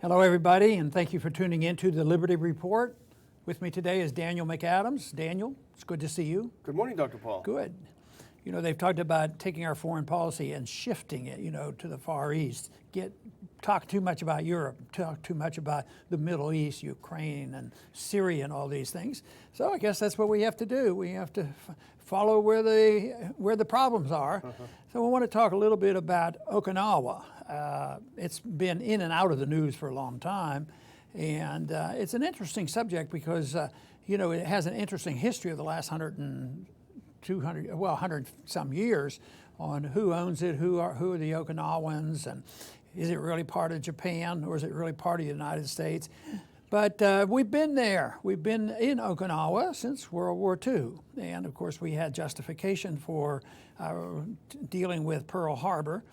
Hello, everybody, and thank you for tuning in to the Liberty Report. With me today is Daniel McAdams. Daniel, it's good to see you. Good morning, Dr. Paul. Good. You know, they've talked about taking our foreign policy and shifting it, to the Far East. Talk too much about Europe, talk too much about the Middle East, Ukraine and Syria and all these things. So I guess that's what we have to do. We have to follow where the problems are. So I want to talk a little bit about Okinawa. It's been in and out of the news for a long time. And it's an interesting subject because, it has an interesting history of the last 100 some years on who owns it, who are the Okinawans, and is it really part of Japan or is it really part of the United States? But we've been there. We've been in Okinawa since World War II. And of course, we had justification for dealing with Pearl Harbor.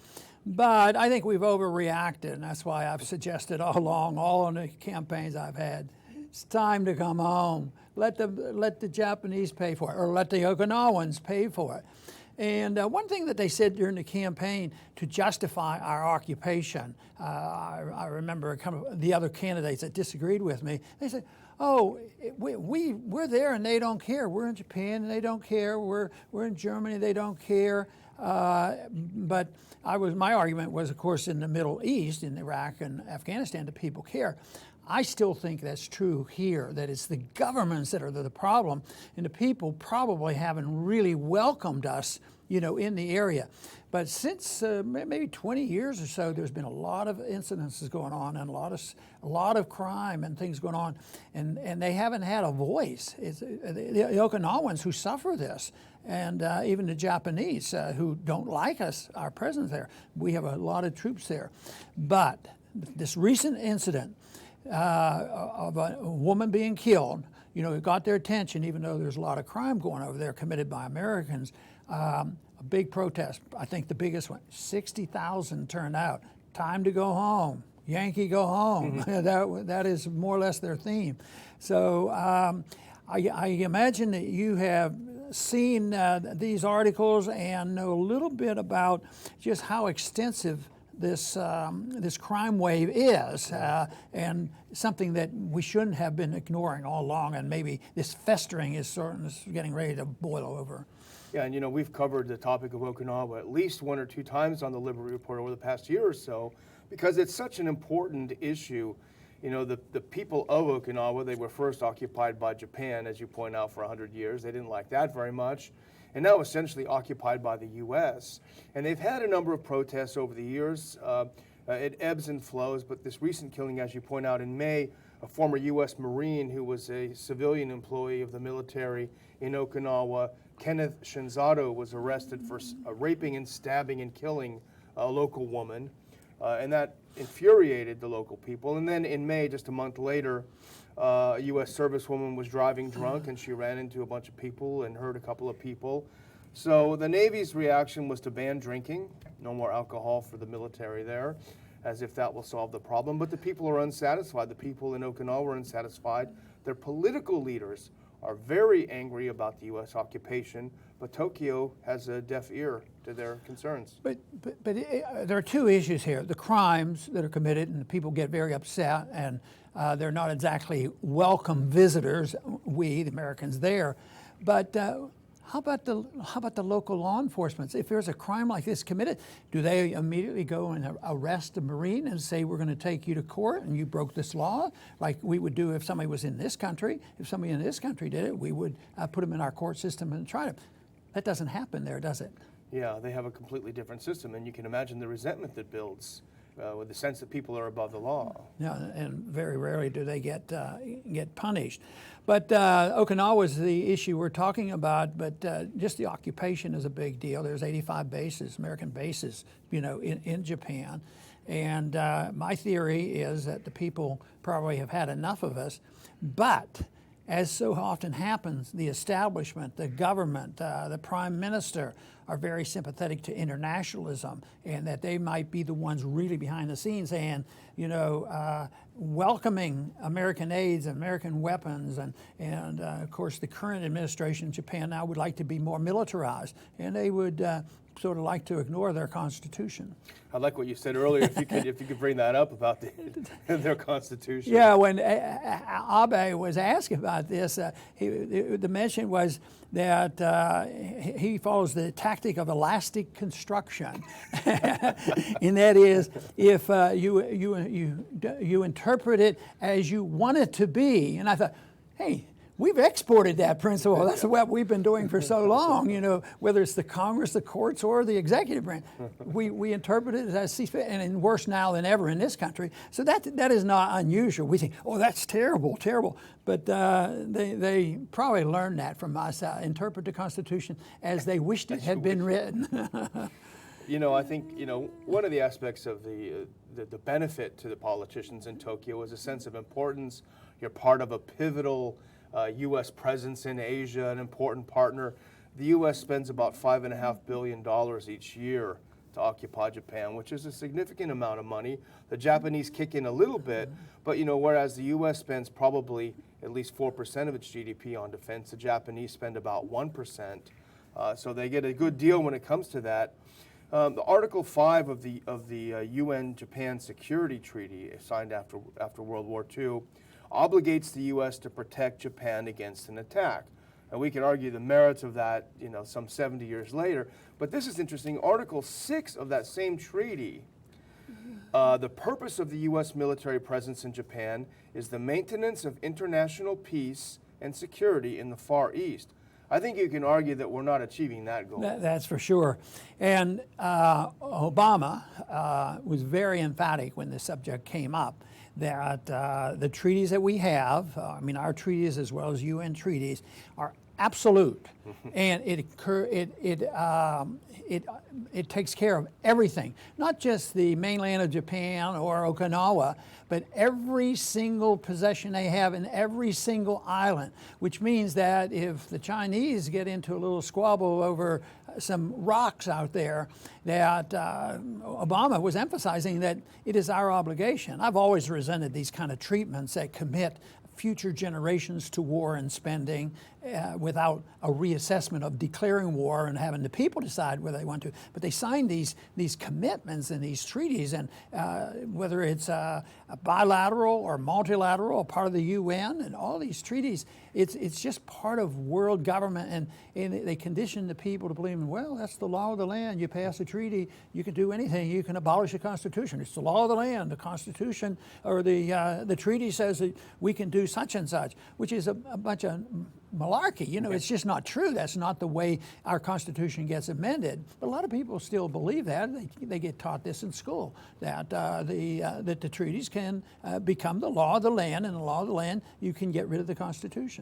But I think we've overreacted, and that's why I've suggested all along, all on the campaigns I've had, it's time to come home. Let the Japanese pay for it, or let the Okinawans pay for it. And one thing that they said during the campaign to justify our occupation, I remember the other candidates that disagreed with me, they said, oh, we're there and they don't care. We're in Japan and they don't care. We're in Germany, they don't care. But my argument was, of course, in the Middle East, in Iraq and Afghanistan, the people care. I still think that's true here, that it's the governments that are the problem, and the people probably haven't really welcomed us, in the area. But since maybe 20 years or so, there's been a lot of incidences going on and a lot of crime and things going on, and they haven't had a voice. It's the Okinawans who suffer this, and even the Japanese who don't like us, our presence there. We have a lot of troops there. But this recent incident of a woman being killed, it got their attention, even though there's a lot of crime going over there committed by Americans. A big protest, I think the biggest one, 60,000 turned out. Time to go home. Yankee, go home. Mm-hmm. That is more or less their theme. So I imagine that you have seen these articles and know a little bit about just how extensive this crime wave is, and something that we shouldn't have been ignoring all along, and maybe this festering is getting ready to boil over. Yeah, and we've covered the topic of Okinawa at least 1 or 2 times on the Liberty Report over the past year or so, because it's such an important issue. The people of Okinawa, they were first occupied by Japan, as you point out, for 100 years. They didn't like that very much. And now essentially occupied by the U.S. And they've had a number of protests over the years. It ebbs and flows, but this recent killing, as you point out, in May, a former U.S. Marine who was a civilian employee of the military in Okinawa, Kenneth Shinzato, was arrested for raping and stabbing and killing a local woman. And that infuriated the local people. And then in May, just a month later, a U.S. servicewoman was driving drunk and she ran into a bunch of people and hurt a couple of people. So the Navy's reaction was to ban drinking, no more alcohol for the military there, as if that will solve the problem. But the people are unsatisfied. The people in Okinawa are unsatisfied. Their political leaders are very angry about the U.S. occupation, but Tokyo has a deaf ear to their concerns. But there are 2 issues here. The crimes that are committed, and the people get very upset, and they're not exactly welcome visitors, we, the Americans, there. But how about the local law enforcement? If there's a crime like this committed, do they immediately go and arrest a Marine and say, we're going to take you to court and you broke this law, like we would do if somebody was in this country? If somebody in this country did it, we would put them in our court system and try them. That doesn't happen there, does it? Yeah, they have a completely different system, and you can imagine the resentment that builds with the sense that people are above the law. Yeah, and very rarely do they get punished. But Okinawa is the issue we're talking about, but just the occupation is a big deal. There's 85 bases, American bases, in Japan. And my theory is that the people probably have had enough of us, but as so often happens, the establishment, the government, the prime minister are very sympathetic to internationalism, and that they might be the ones really behind the scenes and, welcoming American aids, American weapons, and of course the current administration in Japan now would like to be more militarized, and they would sort of like to ignore their constitution. I like what you said earlier. If you could bring that up about their constitution. Yeah, when Abe was asked about this, the mention was that he follows the tactic of elastic construction, and that is if you interpret it as you want it to be. And I thought, hey, we've exported that principle. That's what we've been doing for so long, whether it's the Congress, the courts, or the executive branch. We interpret it as see fit, and worse now than ever in this country. So that is not unusual. We think, oh, that's terrible, terrible. But they probably learned that from us, interpret the Constitution as they wished it had been written. I think, one of the aspects of the benefit to the politicians in Tokyo is a sense of importance. You're part of a pivotal U.S. presence in Asia, an important partner. The U.S. spends about $5.5 billion each year to occupy Japan, which is a significant amount of money. The Japanese kick in a little bit, but whereas the U.S. spends probably at least 4% of its GDP on defense, the Japanese spend about 1%. So they get a good deal when it comes to that. The Article 5 of the UN-Japan Security Treaty, signed after World War II, obligates the U.S. to protect Japan against an attack. And we can argue the merits of that, some 70 years later. But this is interesting. Article 6 of that same treaty, the purpose of the U.S. military presence in Japan is the maintenance of international peace and security in the Far East. I think you can argue that we're not achieving that goal. That's for sure. And Obama was very emphatic when this subject came up that the treaties that we have, our treaties as well as UN treaties, are absolute, and it takes care of everything, not just the mainland of Japan or Okinawa, but every single possession they have in every single island, which means that if the Chinese get into a little squabble over some rocks out there, that Obama was emphasizing that it is our obligation. I've always resented these kind of treatments that commit future generations to war and spending without a reassessment of declaring war and having the people decide whether they want to. But they signed these commitments and these treaties, and whether it's a bilateral or multilateral, part of the UN, and all these treaties, it's just part of world government, and they condition the people to believe, well, that's the law of the land. You pass a treaty, you can do anything. You can abolish the Constitution. It's the law of the land. The Constitution or the treaty says that we can do such and such, which is a bunch of malarkey. It's just not true. That's not the way our Constitution gets amended. But a lot of people still believe that. They get taught this in school, that the treaties can become the law of the land, and the law of the land, you can get rid of the Constitution.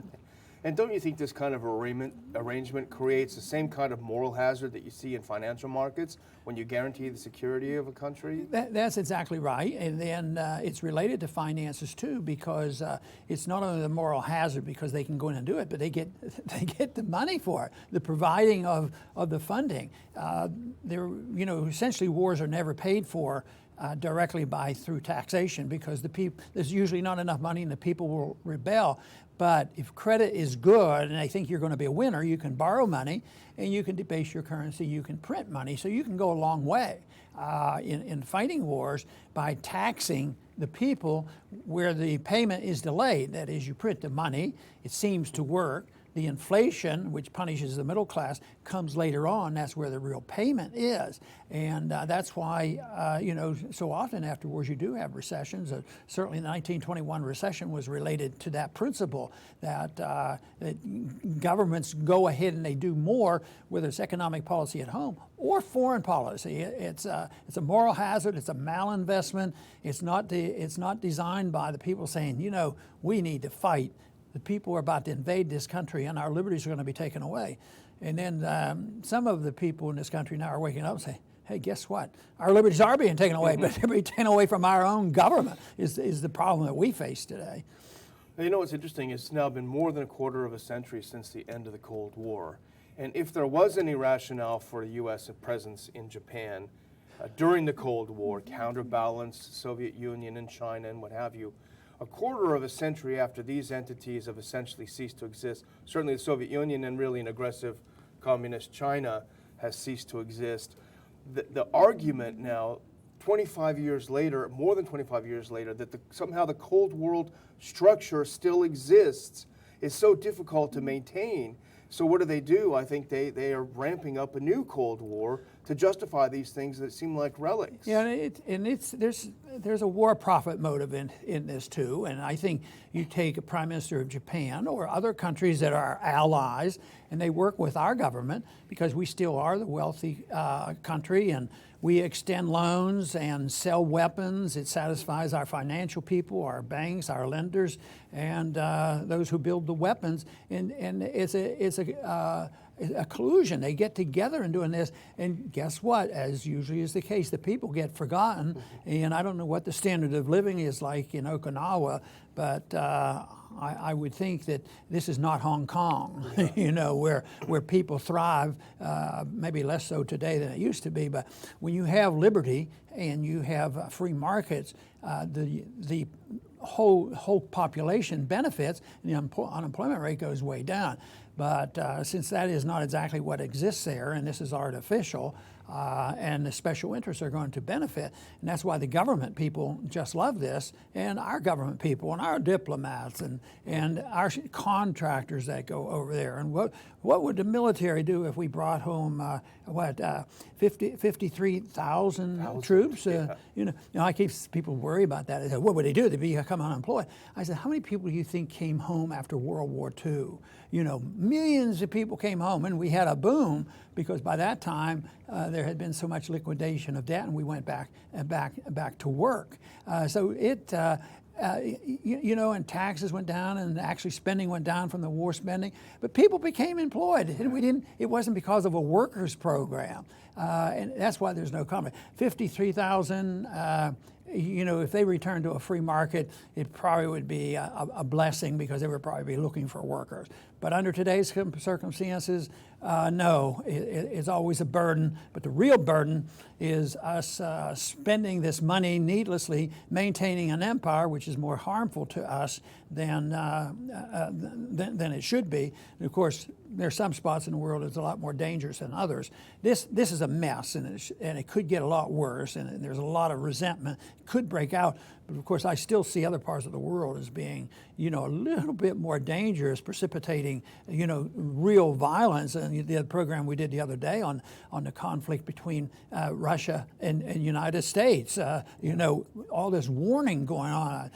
And don't you think this kind of arrangement creates the same kind of moral hazard that you see in financial markets when you guarantee the security of a country? That's exactly right. And then it's related to finances too, because it's not only the moral hazard because they can go in and do it, but they get the money for it, the providing of the funding. Essentially wars are never paid for directly through taxation, because there's usually not enough money and the people will rebel. But if credit is good and they think you're going to be a winner, you can borrow money and you can debase your currency, you can print money. So you can go a long way in fighting wars by taxing the people where the payment is delayed. That is, you print the money, it seems to work. The inflation, which punishes the middle class, comes later on. That's where the real payment is. And that's why, so often afterwards you do have recessions. Certainly the 1921 recession was related to that principle, that governments go ahead and they do more, whether it's economic policy at home or foreign policy. It's a moral hazard. It's a malinvestment. It's not designed by the people saying, we need to fight. The people are about to invade this country and our liberties are going to be taken away. And then some of the people in this country now are waking up and saying, hey, guess what? Our liberties are being taken away, but they're being taken away from our own government is the problem that we face today. What's interesting, it's now been more than a quarter of a century since the end of the Cold War. And if there was any rationale for a U.S. presence in Japan during the Cold War, counterbalanced Soviet Union and China and what have you, a quarter of a century after these entities have essentially ceased to exist, certainly the Soviet Union and really an aggressive communist China, has ceased to exist. The argument now, 25 years later, more than 25 years later, that somehow the Cold War structure still exists is so difficult to maintain. So what do? I think they are ramping up a new Cold War to justify these things that seem like relics. Yeah, there's a war profit motive in this too, and I think you take a prime minister of Japan or other countries that are allies, and they work with our government because we still are the wealthy country, and we extend loans and sell weapons. It satisfies our financial people, our banks, our lenders, and those who build the weapons. And it's a collusion. They get together and doing this, and guess what? As usually is the case, the people get forgotten. And I don't know what the standard of living is like in Okinawa, but I would think that this is not Hong Kong, you know, where people thrive, maybe less so today than it used to be. But when you have liberty and you have free markets, the whole population benefits, and the unemployment rate goes way down. But since that is not exactly what exists there, and this is artificial, and the special interests are going to benefit, and that's why the government people just love this, and our government people, and our diplomats, and our contractors that go over there. And what would the military do if we brought home 53,000 troops? Yeah. You know, I keep people worry about that. They say, what would they do? They'd become unemployed. I said, how many people do you think came home after World War II? You know, millions of people came home, and we had a boom because by that time there had been so much liquidation of debt, and we went back to work. So it. You know, and taxes went down, and actually spending went down from the war spending, but people became employed, and it wasn't because of a workers program, and that's why there's no comment. 53,000. You know, if they returned to a free market, it probably would be a blessing because they would probably be looking for workers. But under today's circumstances, no, it's always a burden. But the real burden is us spending this money needlessly, maintaining an empire, which is more harmful to us than it should be. And of course, there are some spots in the world that's a lot more dangerous than others. This is a mess, and it could get a lot worse, and there's a lot of resentment. It could break out. But of course, I still see other parts of the world as being, you know, a little bit more dangerous, precipitating, you know, real violence. And the program we did the other day on the conflict between Russia and United States, you know, all this warning going on.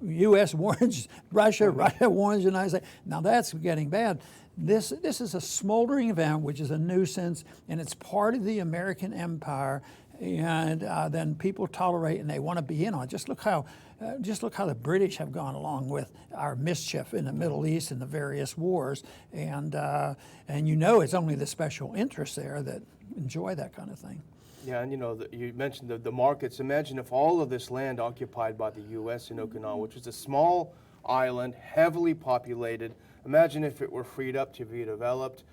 U.S. warns Russia, Russia warns the United States. Now that's getting bad. This is a smoldering event, which is a nuisance, and it's part of the American empire. And then people tolerate, and they want to be in on it. Just look how the British have gone along with our mischief in the Middle East and the various wars. And you know, it's only the special interests there that enjoy that kind of thing. Yeah, and you know, you mentioned the markets. Imagine if all of this land occupied by the U.S. in Okinawa, which is a small island, heavily populated. Imagine if it were freed up to be developed,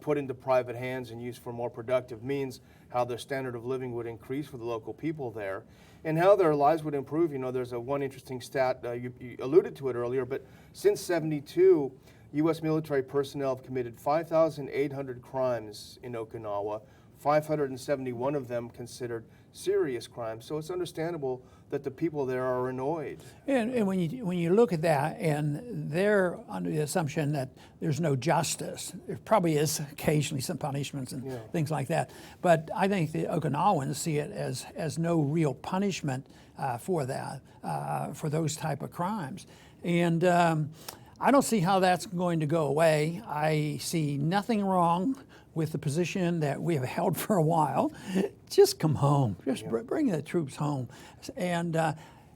put into private hands and used for more productive means, how their standard of living would increase for the local people there, and how their lives would improve. You know, there's one interesting stat, you alluded to it earlier, but since '72, U.S. military personnel have committed 5,800 crimes in Okinawa, 571 of them considered serious crimes. So it's understandable that the people there are annoyed. And when you look at that, and they're under the assumption that there's no justice, there probably is occasionally some punishments and things like that. But I think the Okinawans see it as no real punishment for that, for those type of crimes. And I don't see how that's going to go away. I see nothing wrong with the position that we have held for a while. Just come home. Just bring the troops home. And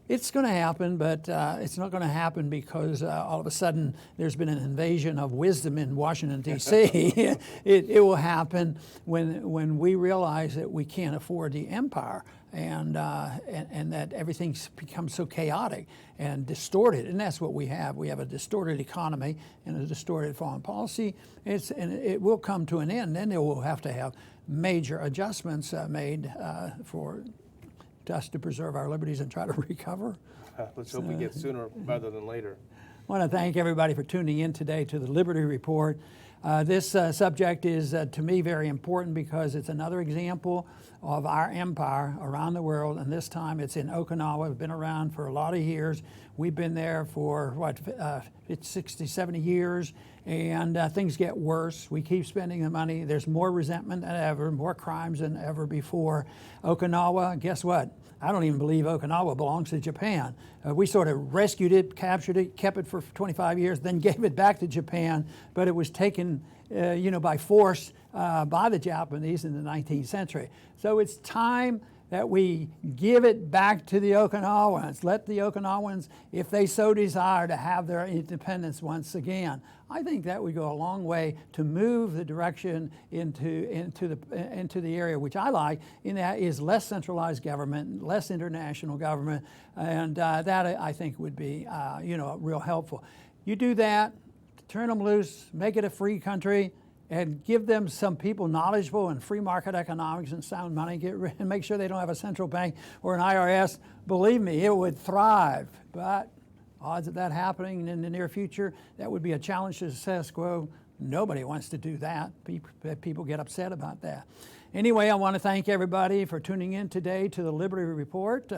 it's going to happen, but it's not going to happen because all of a sudden there's been an invasion of wisdom in Washington, D.C. It will happen when we realize that we can't afford the empire, and that everything's become so chaotic and distorted. And that's what we have. We have a distorted economy and a distorted foreign policy. And it will come to an end. Then they will have to have major adjustments made for us to preserve our liberties and try to recover. Let's hope we get sooner rather than later. I want to thank everybody for tuning in today to the Liberty Report. This subject is, to me, very important because it's another example of our empire around the world, and this time it's in Okinawa. We've been around for a lot of years. We've been there for, it's 60, 70 years, and things get worse. We keep spending the money. There's more resentment than ever, more crimes than ever before. Okinawa, guess what? I don't even believe Okinawa belongs to Japan. We sort of rescued it, captured it, kept it for 25 years, then gave it back to Japan, but it was taken by force by the Japanese in the 19th century. So it's time that we give it back to the Okinawans. Let the Okinawans, if they so desire, to have their independence once again. I think that would go a long way to move the direction into the area which I like, and that is less centralized government, less international government, and that I think would be real helpful. You do that, turn them loose, make it a free country, and give them some people knowledgeable in free market economics and sound money, and make sure they don't have a central bank or an IRS. Believe me, it would thrive. But odds of that happening in the near future, that would be a challenge to the status quo. Nobody wants to do that. People get upset about that. Anyway, I want to thank everybody for tuning in today to the Liberty Report.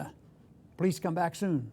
Please come back soon.